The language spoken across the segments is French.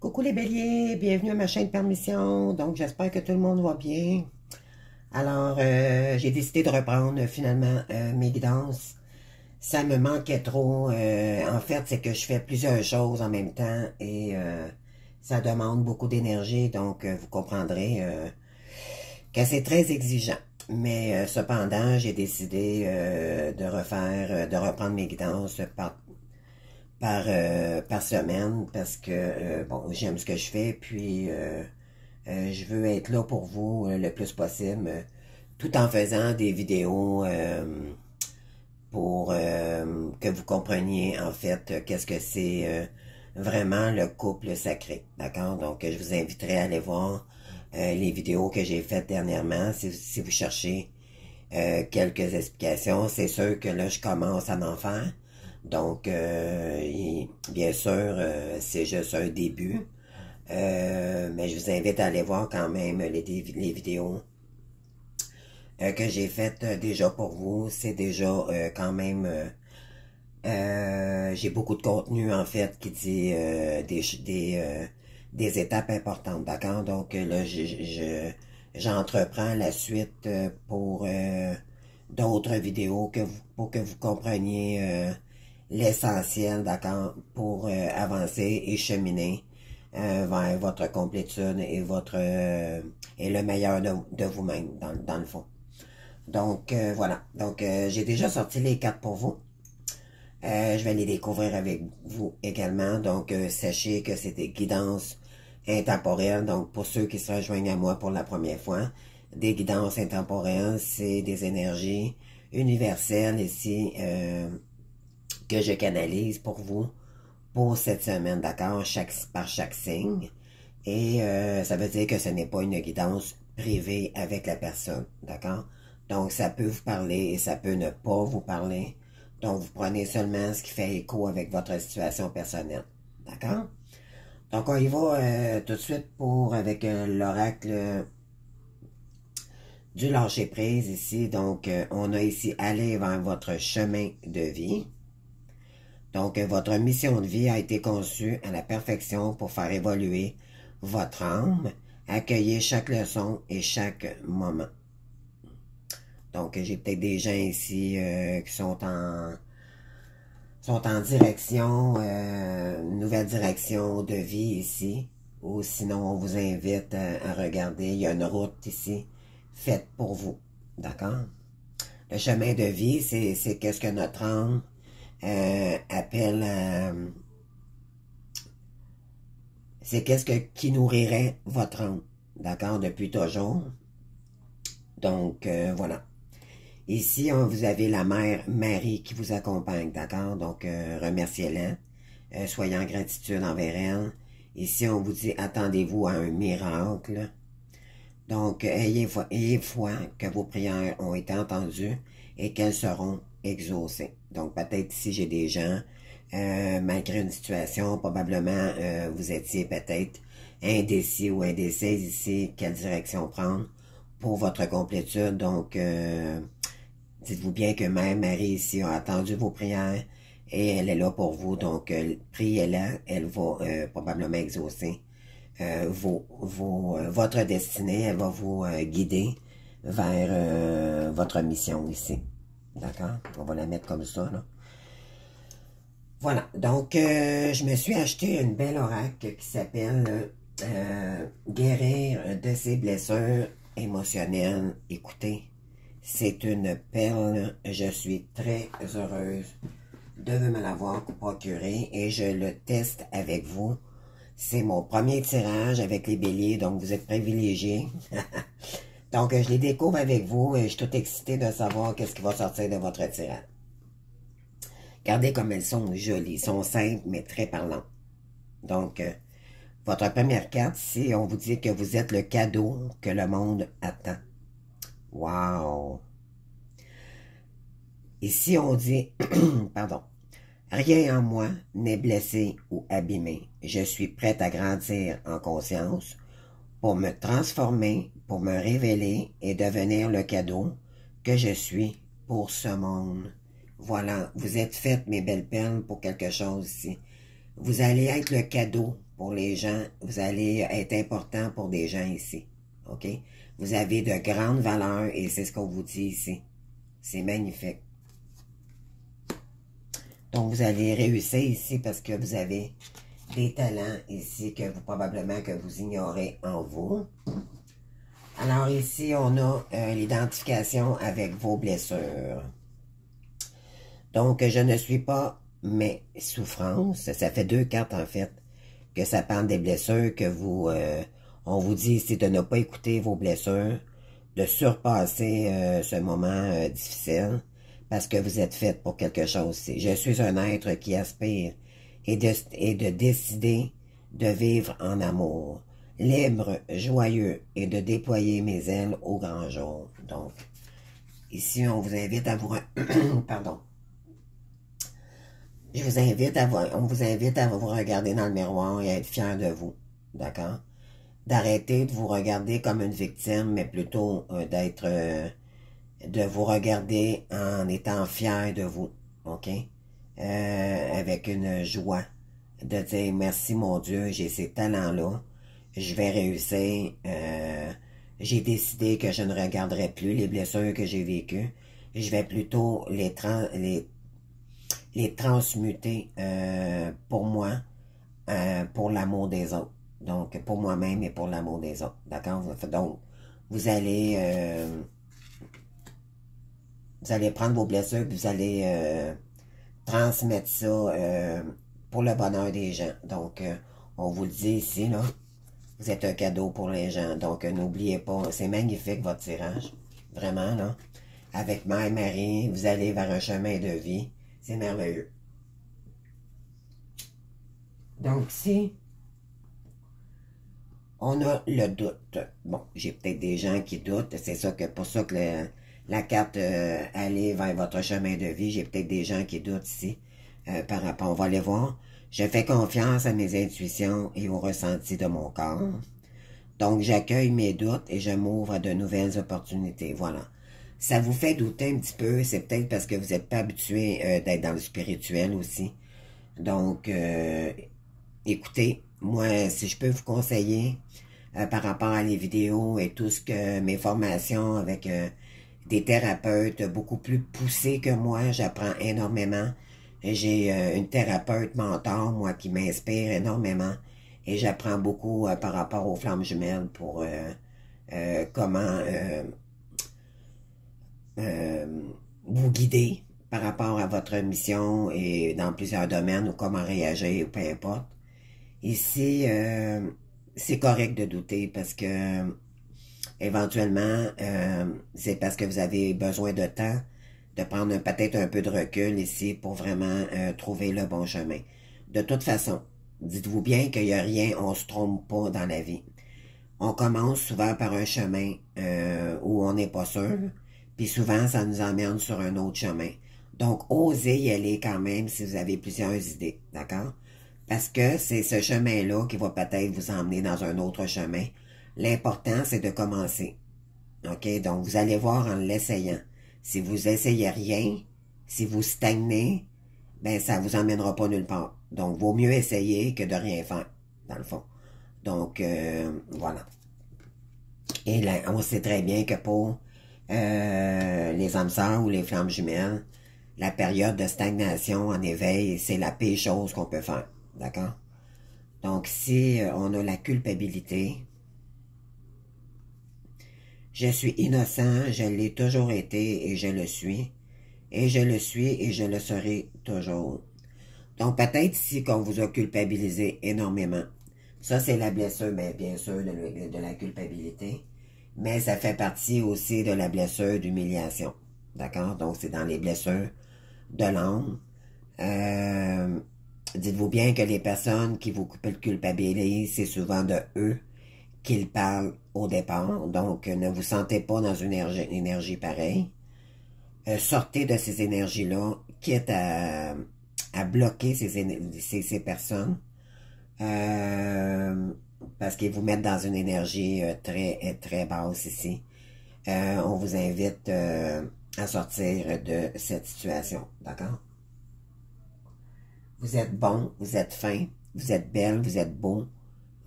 Coucou les béliers, bienvenue à ma chaîne Permission. Donc j'espère que tout le monde va bien. Alors j'ai décidé de reprendre finalement mes guidances. Ça me manquait trop. En fait, c'est que je fais plusieurs choses en même temps et ça demande beaucoup d'énergie. Donc vous comprendrez que c'est très exigeant. Mais cependant, j'ai décidé de reprendre mes guidances par semaine parce que bon, j'aime ce que je fais, puis je veux être là pour vous le plus possible, tout en faisant des vidéos pour que vous compreniez en fait qu'est-ce que c'est vraiment le couple sacré, d'accord? Donc je vous inviterai à aller voir les vidéos que j'ai faites dernièrement si vous cherchez quelques explications. C'est sûr que là je commence à en faire. Donc, bien sûr, c'est juste un début. Mais je vous invite à aller voir quand même les vidéos que j'ai faites déjà pour vous. C'est déjà quand même... j'ai beaucoup de contenu, en fait, qui dit des étapes importantes, d'accord? Donc là, j'entreprends la suite pour d'autres vidéos pour que vous compreniez l'essentiel, d'accord, pour avancer et cheminer vers votre complétude et et le meilleur de vous-même, dans le fond. Donc, voilà. Donc, j'ai déjà sorti les cartes pour vous. Je vais les découvrir avec vous également. Donc, sachez que c'est des guidances intemporelles. Donc, pour ceux qui se rejoignent à moi pour la première fois, des guidances intemporelles, c'est des énergies universelles ici que je canalise pour vous pour cette semaine, d'accord, par chaque signe. Et ça veut dire que ce n'est pas une guidance privée avec la personne, d'accord? Donc, ça peut vous parler et ça peut ne pas vous parler. Donc, vous prenez seulement ce qui fait écho avec votre situation personnelle, d'accord? Donc, on y va tout de suite avec l'oracle du lâcher-prise ici. Donc, on a ici aller vers votre chemin de vie. Donc, votre mission de vie a été conçue à la perfection pour faire évoluer votre âme, accueillir chaque leçon et chaque moment. Donc, j'ai peut-être des gens ici qui sont en direction, une nouvelle direction de vie ici. Ou sinon, on vous invite à regarder, il y a une route ici faite pour vous. D'accord? Le chemin de vie, c'est qu'est-ce que notre âme appelle c'est qui nourrirait votre âme, d'accord, depuis toujours. Donc, voilà. Ici, vous avez la mère Marie qui vous accompagne, d'accord? Donc, remerciez-la. Soyez en gratitude envers elle. Ici, on vous dit, attendez-vous à un miracle. Donc, ayez foi que vos prières ont été entendues et qu'elles seront exaucées. Donc, peut-être ici, j'ai des gens, malgré une situation, probablement, vous étiez peut-être indécis ou indécise ici, quelle direction prendre pour votre complétude. Donc, dites-vous bien que Mère Marie ici a attendu vos prières et elle est là pour vous. Donc, priez-la, elle va probablement exaucer votre destinée. Elle va vous guider vers votre mission ici. D'accord? On va la mettre comme ça, là. Voilà. Donc, je me suis acheté une belle oracle qui s'appelle Guérir de ses blessures émotionnelles. Écoutez, c'est une perle. Je suis très heureuse de me l'avoir procurée et je le teste avec vous. C'est mon premier tirage avec les béliers, donc vous êtes privilégiés. Donc, je les découvre avec vous et je suis tout excitée de savoir qu'est-ce qui va sortir de votre tirage. Regardez comme elles sont jolies. Elles sont simples, mais très parlantes. Donc, votre première carte, ici, on vous dit que vous êtes le cadeau que le monde attend. Wow! Ici, on dit, pardon, rien en moi n'est blessé ou abîmé. Je suis prête à grandir en conscience pour me transformer, pour me révéler et devenir le cadeau que je suis pour ce monde. Voilà, vous êtes faites, mes belles perles, pour quelque chose ici. Vous allez être le cadeau pour les gens, vous allez être important pour des gens ici. OK? Vous avez de grandes valeurs et c'est ce qu'on vous dit ici. C'est magnifique. Donc, vous allez réussir ici parce que vous avez des talents ici que vous, probablement que vous ignorez en vous. Alors ici, on a l'identification avec vos blessures. Donc, je ne suis pas mes souffrances. Ça fait 2 cartes, en fait, que ça parle des blessures que vous... on vous dit ici de ne pas écouter vos blessures, de surpasser ce moment difficile, parce que vous êtes fait pour quelque chose. Je suis un être qui aspire et de décider de vivre en amour, libre, joyeux, et de déployer mes ailes au grand jour. Donc, ici, on vous invite à vous... Pardon. On vous invite à vous regarder dans le miroir et à être fier de vous. D'accord? D'arrêter de vous regarder comme une victime, mais plutôt de vous regarder en étant fier de vous. OK? Avec une joie. De dire merci mon Dieu, j'ai ces talents-là. Je vais réussir. J'ai décidé que je ne regarderai plus les blessures que j'ai vécues. Je vais plutôt les transmuter pour moi, pour l'amour des autres. Donc, pour moi-même et pour l'amour des autres. D'accord? Donc, vous allez prendre vos blessures, vous allez transmettre ça pour le bonheur des gens. Donc, on vous le dit ici, là, vous êtes un cadeau pour les gens. Donc, n'oubliez pas, c'est magnifique votre tirage. Vraiment, là. Avec Marie, vous allez vers un chemin de vie. C'est merveilleux. Donc, si on a le doute, bon, j'ai peut-être des gens qui doutent, c'est ça que pour ça que la carte aller vers votre chemin de vie, j'ai peut-être des gens qui doutent ici par rapport, on va aller voir. Je fais confiance à mes intuitions et aux ressentis de mon corps. Donc, j'accueille mes doutes et je m'ouvre à de nouvelles opportunités. Voilà. Ça vous fait douter un petit peu, c'est peut-être parce que vous n'êtes pas habitué d'être dans le spirituel aussi. Donc, écoutez, moi, si je peux vous conseiller par rapport à les vidéos et tout ce que mes formations avec des thérapeutes beaucoup plus poussés que moi, j'apprends énormément. J'ai une thérapeute mentor, moi, qui m'inspire énormément. Et j'apprends beaucoup par rapport aux flammes jumelles pour comment vous guider par rapport à votre mission et dans plusieurs domaines ou comment réagir ou peu importe. Ici, c'est correct de douter parce que éventuellement, c'est parce que vous avez besoin de temps, de prendre peut-être un peu de recul ici pour vraiment trouver le bon chemin. De toute façon, dites-vous bien qu'il n'y a rien, on se trompe pas dans la vie. On commence souvent par un chemin où on n'est pas sûr, puis souvent ça nous emmène sur un autre chemin. Donc, osez y aller quand même si vous avez plusieurs idées, d'accord? Parce que c'est ce chemin-là qui va peut-être vous emmener dans un autre chemin. L'important, c'est de commencer. OK? Donc, vous allez voir en l'essayant. Si vous essayez rien, si vous stagnez, ben ça vous emmènera pas nulle part. Donc, vaut mieux essayer que de rien faire, dans le fond. Donc, voilà. Et là, on sait très bien que pour les âmes sœurs ou les flammes jumelles, la période de stagnation en éveil, c'est la pire chose qu'on peut faire. D'accord? Donc, si on a la culpabilité, je suis innocent, je l'ai toujours été et je le suis. Et je le suis et je le serai toujours. Donc, peut-être ici qu'on vous a culpabilisé énormément. Ça, c'est la blessure, bien sûr, de la culpabilité. Mais ça fait partie aussi de la blessure d'humiliation. D'accord? Donc, c'est dans les blessures de l'âme. Dites-vous bien que les personnes qui vous culpabilisent, c'est souvent de eux qu'ils parlent au départ. Donc, ne vous sentez pas dans une énergie pareille. Sortez de ces énergies-là, quitte à bloquer ces personnes. Parce qu'ils vous mettent dans une énergie très basse ici. On vous invite à sortir de cette situation, d'accord? Vous êtes bon, vous êtes fin, vous êtes belle, vous êtes beau,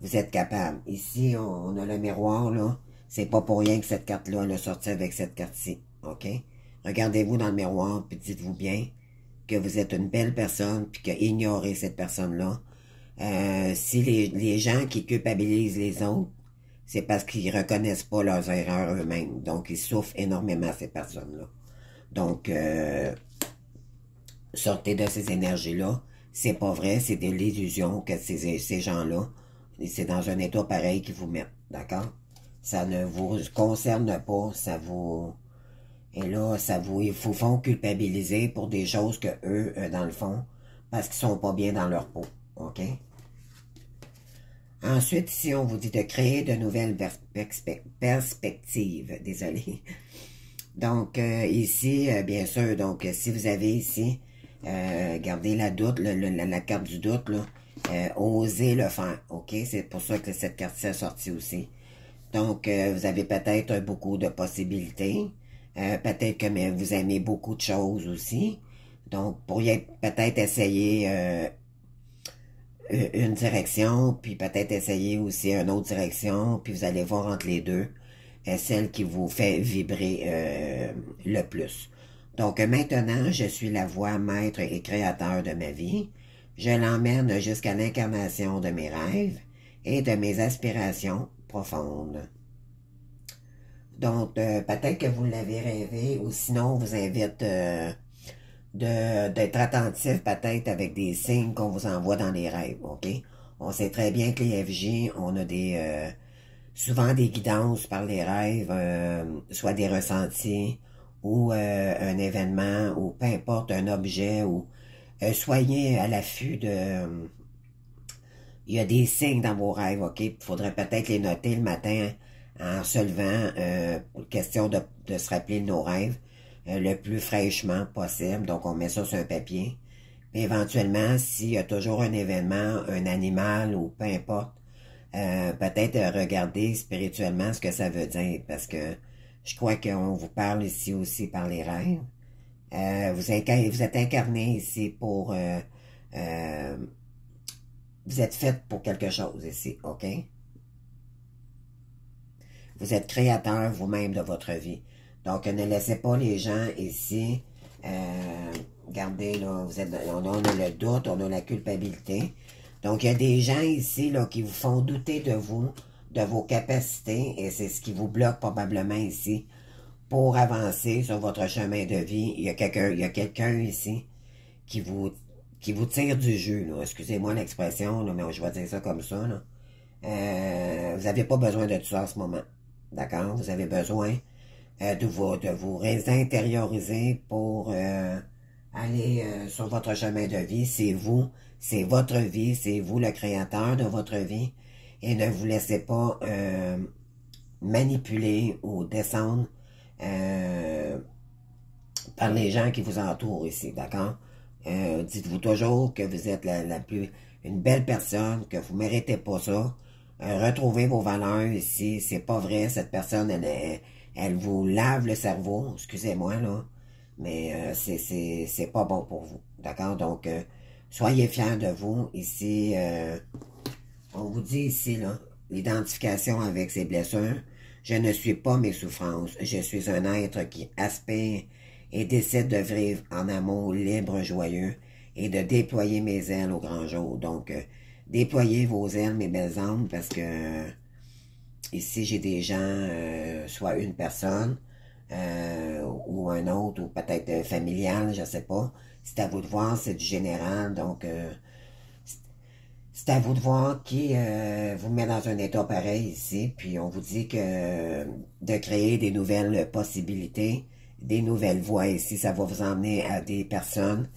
vous êtes capable. Ici, on a le miroir, là. C'est pas pour rien que cette carte-là, elle a sorti avec cette carte-ci, OK? Regardez-vous dans le miroir, puis dites-vous bien que vous êtes une belle personne, puis que ignorez cette personne-là. Si les gens qui culpabilisent les autres, c'est parce qu'ils reconnaissent pas leurs erreurs eux-mêmes. Donc, ils souffrent énormément, ces personnes-là. Donc, sortez de ces énergies-là. C'est pas vrai, c'est de l'illusion que ces gens-là, c'est dans un état pareil qu'ils vous mettent, d'accord? Ça ne vous concerne pas, ça vous... Et là, ils vous font culpabiliser pour des choses que eux, dans le fond, parce qu'ils sont pas bien dans leur peau, ok? Ensuite, ici, on vous dit de créer de nouvelles perspectives, désolé. Donc, ici, bien sûr, donc, si vous avez ici, gardez la doute, la carte du doute, là, osez le faire, ok? C'est pour ça que cette carte-ci est sortie aussi. Donc, vous avez peut-être beaucoup de possibilités, peut-être que vous aimez beaucoup de choses aussi, donc, pourriez peut-être essayer une direction, puis peut-être essayer aussi une autre direction, puis vous allez voir entre les deux, celle qui vous fait vibrer le plus. Donc maintenant, je suis la voix maître et créateur de ma vie. Je l'emmène jusqu'à l'incarnation de mes rêves et de mes aspirations profondes. Donc, peut-être que vous l'avez rêvé, ou sinon, on vous invite d'être attentif peut-être avec des signes qu'on vous envoie dans les rêves, ok? On sait très bien que les FJ, on a souvent des guidances par les rêves, soit des ressentis, ou un événement, ou peu importe, un objet, ou soyez à l'affût de... il y a des signes dans vos rêves, ok? Il faudrait peut-être les noter le matin en se levant, question de se rappeler de nos rêves le plus fraîchement possible. Donc, on met ça sur un papier. Puis, éventuellement, s'il y a toujours un événement, un animal ou peu importe, peut-être regarder spirituellement ce que ça veut dire. Parce que je crois qu'on vous parle ici aussi par les rêves. Vous êtes incarné ici pour... vous êtes fait pour quelque chose ici, ok? Vous êtes créateur vous-même de votre vie. Donc, ne laissez pas les gens ici, regardez, là, on a le doute, on a la culpabilité. Donc, il y a des gens ici là, qui vous font douter de vous, de vos capacités, et c'est ce qui vous bloque probablement ici pour avancer sur votre chemin de vie. Il y a quelqu'un ici qui vous tire du jus, là. Excusez-moi l'expression, mais je vais dire ça comme ça, là. Vous n'avez pas besoin de tout ça en ce moment. D'accord? Vous avez besoin de vous réintérioriser pour aller sur votre chemin de vie. C'est vous, c'est votre vie, c'est vous le créateur de votre vie. Et ne vous laissez pas manipuler ou descendre par les gens qui vous entourent ici. D'accord? Dites-vous toujours que vous êtes une belle personne, que vous méritez pas ça. Retrouvez vos valeurs ici. C'est pas vrai, cette personne, elle vous lave le cerveau. Excusez-moi, là. Mais c'est pas bon pour vous. D'accord? Donc, soyez fiers de vous. Ici, on vous dit ici, là, l'identification avec ses blessures. Je ne suis pas mes souffrances. Je suis un être qui aspire et décide de vivre en amour libre, joyeux et de déployer mes ailes au grand jour. Donc, déployez vos ailes, mes belles âmes, parce que ici, j'ai des gens, soit une personne ou un autre, ou peut-être familial, je sais pas. C'est à vous de voir, c'est du général, donc c'est à vous de voir qui vous met dans un état pareil ici, puis on vous dit que de créer des nouvelles possibilités, des nouvelles voies ici, ça va vous emmener à des personnes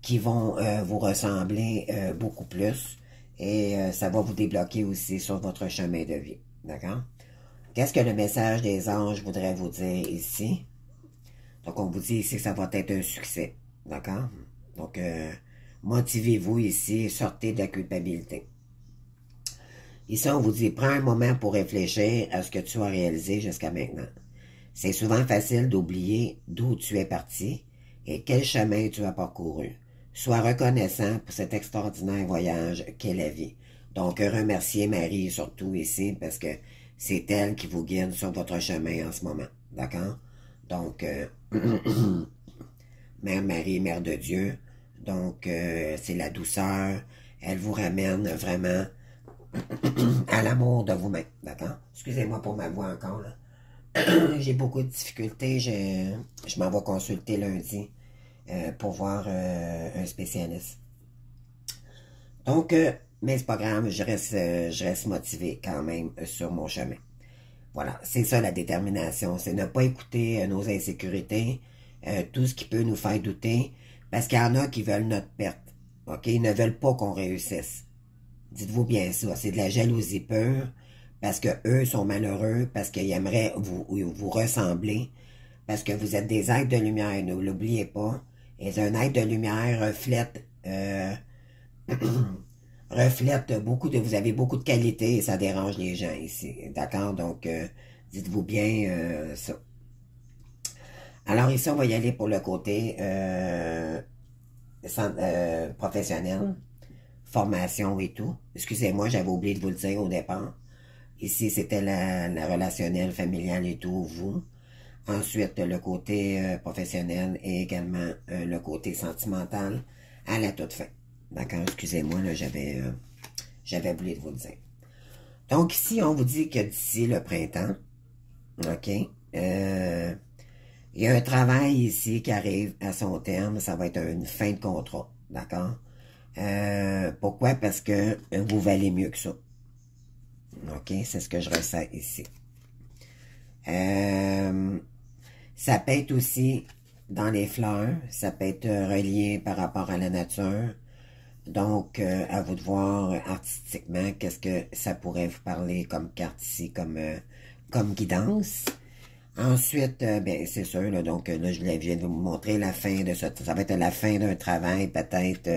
qui vont vous ressembler beaucoup plus, et ça va vous débloquer aussi sur votre chemin de vie, d'accord? Qu'est-ce que le message des anges voudrait vous dire ici? Donc, on vous dit ici que ça va être un succès, d'accord? Donc, motivez-vous ici et sortez de la culpabilité. Ici, on vous dit, prends un moment pour réfléchir à ce que tu as réalisé jusqu'à maintenant. C'est souvent facile d'oublier d'où tu es parti et quel chemin tu as parcouru. Sois reconnaissant pour cet extraordinaire voyage qu'est la vie. Donc, remerciez Marie surtout ici, parce que c'est elle qui vous guide sur votre chemin en ce moment. D'accord? Donc, Mère Marie, Mère de Dieu. Donc, c'est la douceur. Elle vous ramène vraiment à l'amour de vous-même. D'accord? Excusez-moi pour ma voix encore, là. J'ai beaucoup de difficultés. Je m'en vais consulter lundi pour voir un spécialiste. Donc, mais c'est pas grave, je reste motivé quand même sur mon chemin. Voilà, c'est ça la détermination, c'est ne pas écouter nos insécurités, tout ce qui peut nous faire douter, parce qu'il y en a qui veulent notre perte, ok? Ils ne veulent pas qu'on réussisse. Dites-vous bien ça, c'est de la jalousie pure, parce que eux sont malheureux, parce qu'ils aimeraient vous ressembler, parce que vous êtes des êtres de lumière, ne l'oubliez pas. Et un être de lumière reflète beaucoup de... Vous avez beaucoup de qualités et ça dérange les gens ici. D'accord? Donc, dites-vous bien ça. Alors ici, on va y aller pour le côté professionnel, formation et tout. Excusez-moi, j'avais oublié de vous le dire au départ. Ici, c'était la relationnelle, familiale et tout, vous. Ensuite, le côté professionnel et également le côté sentimental à la toute fin. D'accord, excusez-moi, là, j'avais oublié de vous le dire. Donc ici, on vous dit que d'ici le printemps, ok, il y a un travail ici qui arrive à son terme, ça va être une fin de contrat, d'accord? Pourquoi? Parce que vous valez mieux que ça. Ok, c'est ce que je ressens ici. Ça peut être aussi dans les fleurs, ça peut être relié par rapport à la nature. Donc, à vous de voir artistiquement qu'est-ce que ça pourrait vous parler comme carte ici, comme guidance. Ensuite, ben c'est sûr, là, donc là, je viens de vous montrer la fin de ça. Ça va être la fin d'un travail, peut-être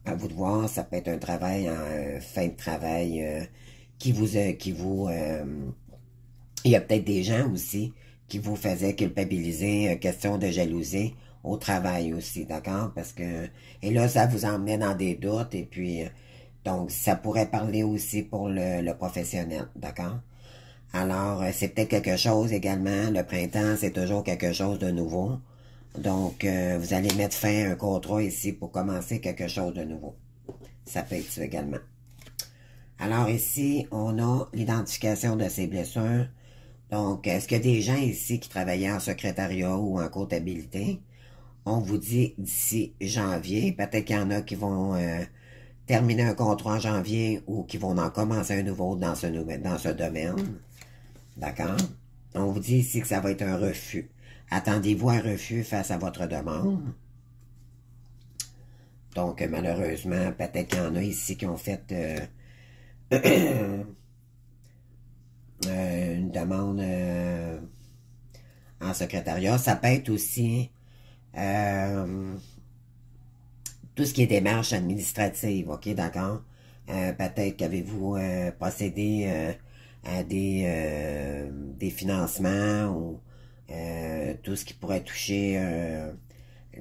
à vous de voir, ça peut être un travail en fin de travail il y a peut-être des gens aussi qui vous faisaient culpabiliser, question de jalousie au travail aussi, d'accord? Parce que, et là, ça vous emmenait dans des doutes, et puis, donc, ça pourrait parler aussi pour le professionnel, d'accord? Alors, c'est peut-être quelque chose également, le printemps, c'est toujours quelque chose de nouveau. Donc, vous allez mettre fin à un contrat ici pour commencer quelque chose de nouveau. Ça peut être ça également. Alors ici, on a l'identification de ces blessures. Donc, est-ce qu'il y a des gens ici qui travaillaient en secrétariat ou en comptabilité? On vous dit d'ici janvier, peut-être qu'il y en a qui vont terminer un contrat en janvier ou qui vont en commencer un nouveau dans ce domaine. D'accord? On vous dit ici que ça va être un refus. Attendez-vous un refus face à votre demande. Donc, malheureusement, peut-être qu'il y en a ici qui ont fait une demande en secrétariat. Ça peut être aussi tout ce qui est démarche administrative, ok, d'accord? Peut-être qu'avez-vous procédé à des financements ou tout ce qui pourrait toucher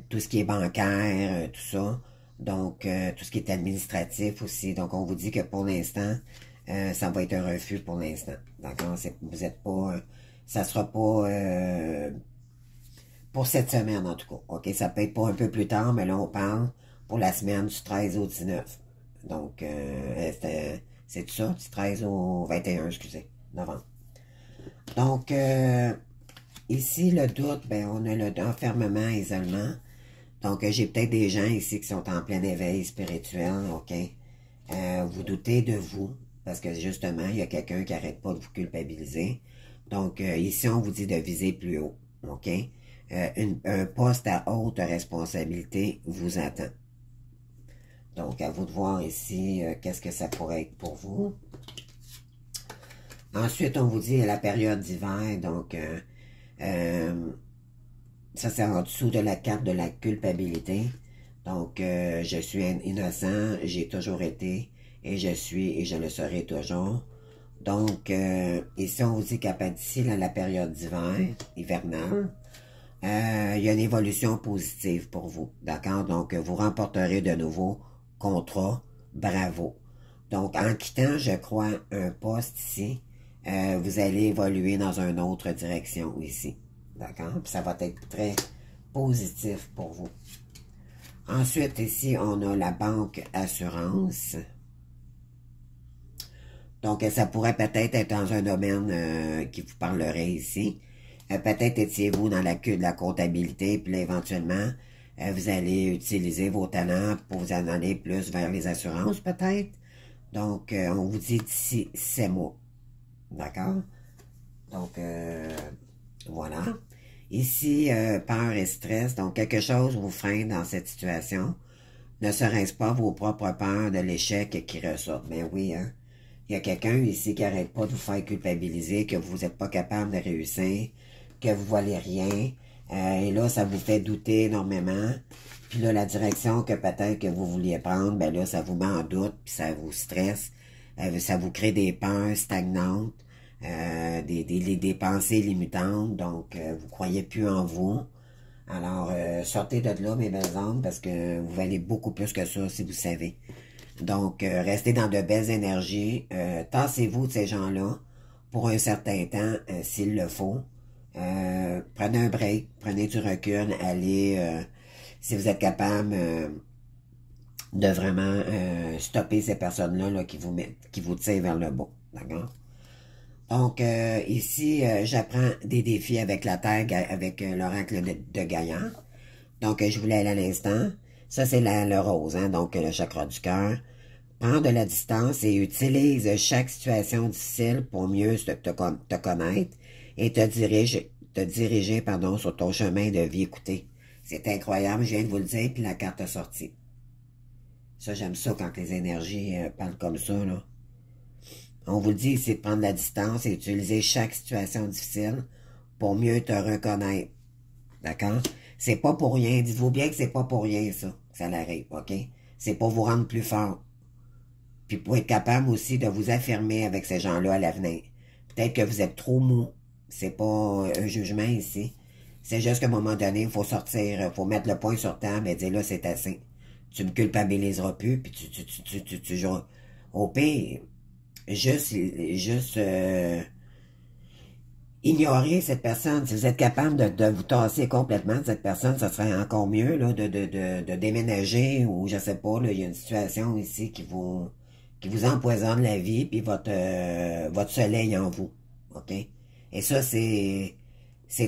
tout ce qui est bancaire, tout ça. Donc, tout ce qui est administratif aussi. Donc, on vous dit que pour l'instant, ça va être un refus pour l'instant. D'accord? Vous êtes pas... ça sera pas... pour cette semaine, en tout cas. OK? Ça peut être pas un peu plus tard, mais là, on parle pour la semaine du 13 au 19. Donc, c'est tout ça? Du 13 au 21, excusez, novembre. Donc, ici, le doute, ben, on a le enfermement, isolement. Donc, j'ai peut-être des gens ici qui sont en plein éveil spirituel, OK? Vous doutez de vous, parce que justement, il y a quelqu'un qui n'arrête pas de vous culpabiliser. Donc, ici, on vous dit de viser plus haut, OK? Un poste à haute responsabilité vous attend. Donc, à vous de voir ici, qu'est-ce que ça pourrait être pour vous. Ensuite, on vous dit la période d'hiver, donc... ça, c'est en dessous de la carte de la culpabilité. Donc, je suis innocent, j'ai toujours été, et je suis, et je le serai toujours. Donc, ici, on vous dit qu'à d'ici la période d'hiver, hivernale, il y a une évolution positive pour vous, d'accord? Donc, vous remporterez de nouveaux contrats, bravo. Donc, en quittant, je crois, un poste ici, vous allez évoluer dans une autre direction ici, d'accord? Puis ça va être très positif pour vous. Ensuite, ici, on a la banque assurance. Donc, ça pourrait peut-être être dans un domaine qui vous parlerait ici. Peut-être étiez-vous dans la comptabilité, puis là, éventuellement, vous allez utiliser vos talents pour vous en aller plus vers les assurances, peut-être. Donc, on vous dit d'ici 7 mois. D'accord? Donc, voilà. Ici, peur et stress. Donc, quelque chose vous freine dans cette situation. Ne serait-ce pas vos propres peurs de l'échec qui ressortent? Mais oui, hein? Il y a quelqu'un ici qui n'arrête pas de vous faire culpabiliser, que vous n'êtes pas capable de réussir, que vous ne voyez rien. Et là, ça vous fait douter énormément. Puis là, la direction que peut-être que vous vouliez prendre, ben là, ça vous met en doute, puis ça vous stresse. Ça vous crée des peurs stagnantes, des pensées limitantes. Donc, vous ne croyez plus en vous. Alors, sortez de là, mes belles âmes, parce que vous valez beaucoup plus que ça, si vous savez. Donc, restez dans de belles énergies. Tassez-vous de ces gens-là pour un certain temps, s'il le faut. Prenez un break, prenez du recul, allez, si vous êtes capable de vraiment stopper ces personnes-là là, qui vous tirent vers le bas. D'accord? Donc, ici, j'apprends des défis avec la Terre, avec l'oracle de Gaïa. Donc, je voulais aller à l'instant. Ça, c'est le rose, hein, donc le chakra du cœur. Prends de la distance et utilise chaque situation difficile pour mieux te connaître et te diriger sur ton chemin de vie. Écoutez, c'est incroyable, je viens de vous le dire, puis la carte est sortie. Ça, j'aime ça quand les énergies parlent comme ça, là. On vous le dit ici de prendre la distance et utiliser chaque situation difficile pour mieux te reconnaître. D'accord? C'est pas pour rien. Dites-vous bien que c'est pas pour rien, ça. Ça l'arrive, OK? C'est pour vous rendre plus fort. Puis pour être capable aussi de vous affirmer avec ces gens-là à l'avenir. Peut-être que vous êtes trop mou. C'est pas un jugement ici. C'est juste qu'à un moment donné, il faut sortir, il faut mettre le point sur table et dire là, c'est assez. Tu me culpabiliseras plus, puis tu joues. Au pire, juste ignorer cette personne. Si vous êtes capable de vous tasser complètement de cette personne, ça serait encore mieux là, de déménager ou je sais pas, là, il y a une situation ici qui vous empoisonne la vie puis votre soleil en vous. OK? Et ça, c'est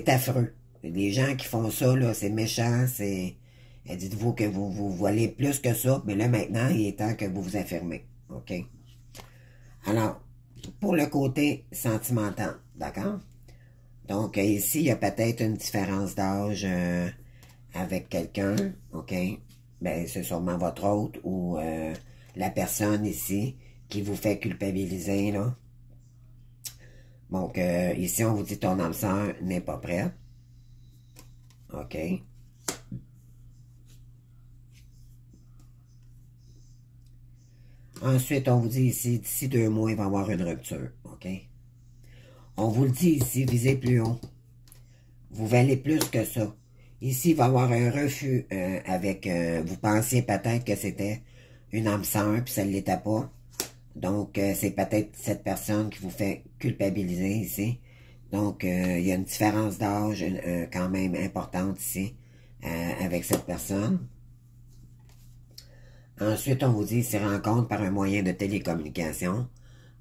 affreux. Les gens qui font ça, là, c'est méchant, dites-vous que vous valez plus que ça, mais là maintenant, il est temps que vous vous affirmez. OK? Alors, pour le côté sentimental, d'accord? Donc, ici, il y a peut-être une différence d'âge avec quelqu'un, OK? Ben, c'est sûrement votre hôte ou la personne ici qui vous fait culpabiliser, là. Donc, ici, on vous dit ton âme sœur n'est pas prête. OK? Ensuite, on vous dit ici, d'ici 2 mois, il va y avoir une rupture. OK? On vous le dit ici, visez plus haut. Vous valez plus que ça. Ici, il va y avoir un refus avec... vous pensiez peut-être que c'était une âme sœur, puis ça ne l'était pas. Donc, c'est peut-être cette personne qui vous fait culpabiliser ici. Donc, il y a une différence d'âge quand même importante ici avec cette personne. Ensuite, on vous dit, s'y rencontre par un moyen de télécommunication.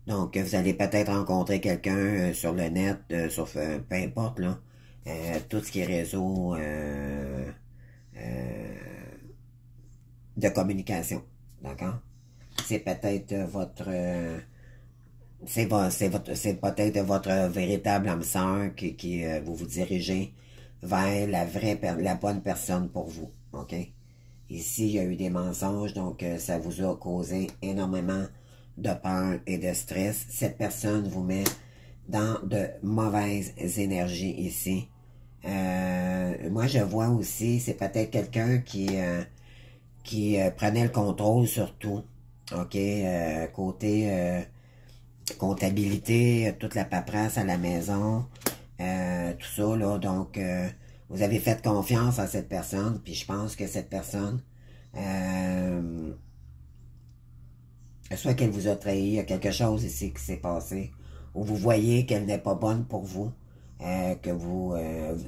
Donc, vous allez peut-être rencontrer quelqu'un sur le net, peu importe, là. Tout ce qui est réseau de communication. D'accord? C'est peut-être c'est peut-être votre véritable âme sœur qui vous dirigez vers la bonne personne pour vous. OK? Ici, il y a eu des mensonges, donc ça vous a causé énormément de peur et de stress. Cette personne vous met dans de mauvaises énergies ici. Moi, je vois aussi, c'est peut-être quelqu'un qui prenait le contrôle sur tout. OK? Côté comptabilité, toute la paperasse à la maison, tout ça, là. Donc, Vous avez fait confiance à cette personne, puis je pense que cette personne, soit qu'elle vous a trahi, il y a quelque chose ici qui s'est passé, ou vous voyez qu'elle n'est pas bonne pour vous, que vous,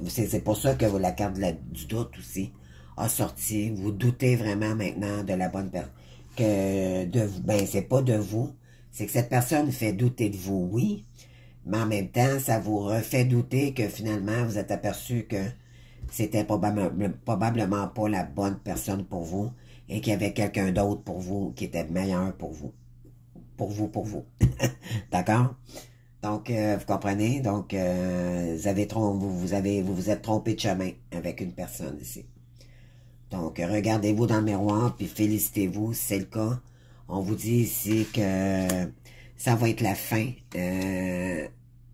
c'est pour ça que la carte du doute aussi a sorti. Vous doutez vraiment maintenant de la bonne personne, que de vous, ben c'est pas de vous, c'est que cette personne fait douter de vous, oui, mais en même temps, ça vous refait douter que finalement vous êtes aperçu que c'était probablement pas la bonne personne pour vous et qu'il y avait quelqu'un d'autre pour vous qui était meilleur pour vous. Pour vous. D'accord? Donc, vous comprenez? Donc, vous vous êtes trompé de chemin avec une personne ici. Donc, regardez-vous dans le miroir, puis félicitez-vous, si c'est le cas. On vous dit ici que ça va être la fin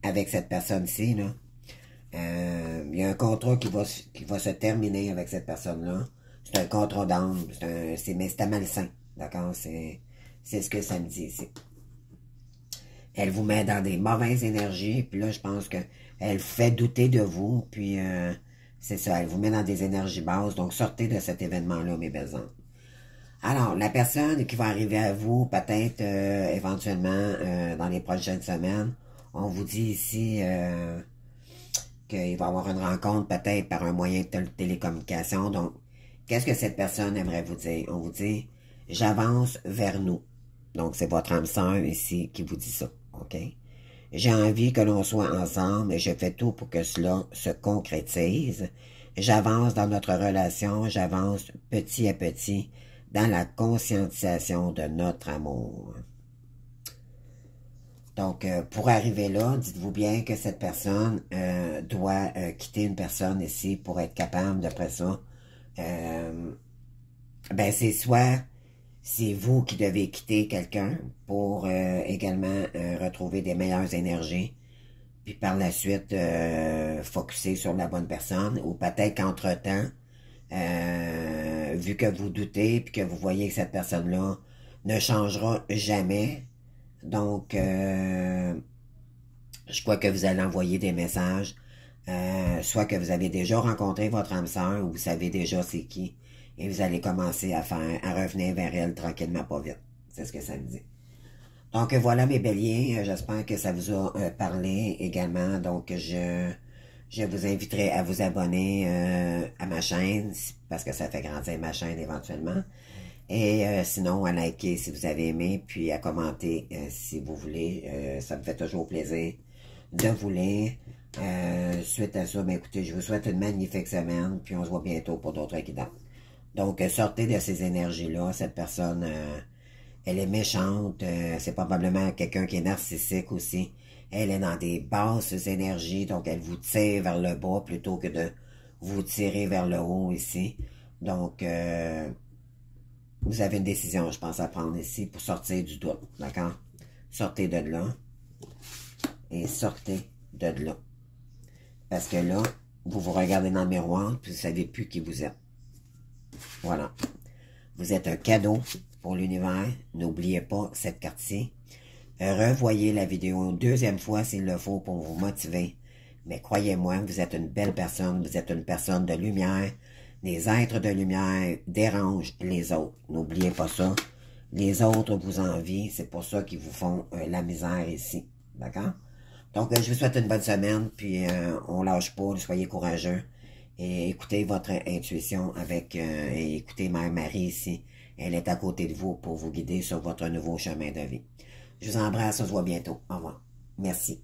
avec cette personne-ci, là. Il y a un contrat qui va se terminer avec cette personne-là. C'est un contrat d'âme, mais c'est malsain, d'accord? C'est ce que ça me dit ici. Elle vous met dans des mauvaises énergies, puis là, je pense que elle vous fait douter de vous, puis c'est ça, elle vous met dans des énergies basses, donc sortez de cet événement-là, mes belles âmes. Alors, la personne qui va arriver à vous, peut-être éventuellement dans les prochaines semaines, on vous dit ici qu'il va y avoir une rencontre peut-être par un moyen de télécommunication. Donc, qu'est-ce que cette personne aimerait vous dire? On vous dit, j'avance vers nous. Donc, c'est votre âme sœur ici qui vous dit ça, ok? J'ai envie que l'on soit ensemble et je fais tout pour que cela se concrétise. J'avance dans notre relation, j'avance petit à petit dans la conscientisation de notre amour. Donc, pour arriver là, dites-vous bien que cette personne doit quitter une personne ici pour être capable, d'après ça, ben c'est soit c'est vous qui devez quitter quelqu'un pour également retrouver des meilleures énergies, puis par la suite focusser sur la bonne personne, ou peut-être qu'entre-temps, vu que vous doutez, puis que vous voyez que cette personne-là ne changera jamais, donc je crois que vous allez envoyer des messages, soit que vous avez déjà rencontré votre âme sœur, ou vous savez déjà c'est qui, et vous allez commencer à revenir vers elle tranquillement, pas vite. C'est ce que ça me dit. Donc voilà mes béliers, j'espère que ça vous a parlé également. Donc je vous inviterai à vous abonner à ma chaîne, parce que ça fait grandir ma chaîne éventuellement. Et sinon, à liker si vous avez aimé, puis à commenter si vous voulez. Ça me fait toujours plaisir de vous lire. Suite à ça, ben écoutez, je vous souhaite une magnifique semaine, puis on se voit bientôt pour d'autres guidances. Donc, sortez de ces énergies-là. Cette personne, elle est méchante. C'est probablement quelqu'un qui est narcissique aussi. Elle est dans des basses énergies, donc elle vous tire vers le bas plutôt que de vous tirer vers le haut ici. Donc, vous avez une décision, je pense, à prendre ici pour sortir du doute, d'accord? Sortez de là et sortez de là. Parce que là, vous vous regardez dans le miroir puis vous ne savez plus qui vous êtes. Voilà. Vous êtes un cadeau pour l'univers. N'oubliez pas cette carte-ci. Revoyez la vidéo une deuxième fois s'il le faut pour vous motiver. Mais croyez-moi, vous êtes une belle personne. Vous êtes une personne de lumière. Les êtres de lumière dérangent les autres. N'oubliez pas ça. Les autres vous envient. C'est pour ça qu'ils vous font la misère ici. D'accord? Donc, je vous souhaite une bonne semaine. Puis, on lâche pas. Soyez courageux. Et écoutez votre intuition et écoutez Mère Marie ici. Elle est à côté de vous pour vous guider sur votre nouveau chemin de vie. Je vous embrasse. On se voit bientôt. Au revoir. Merci.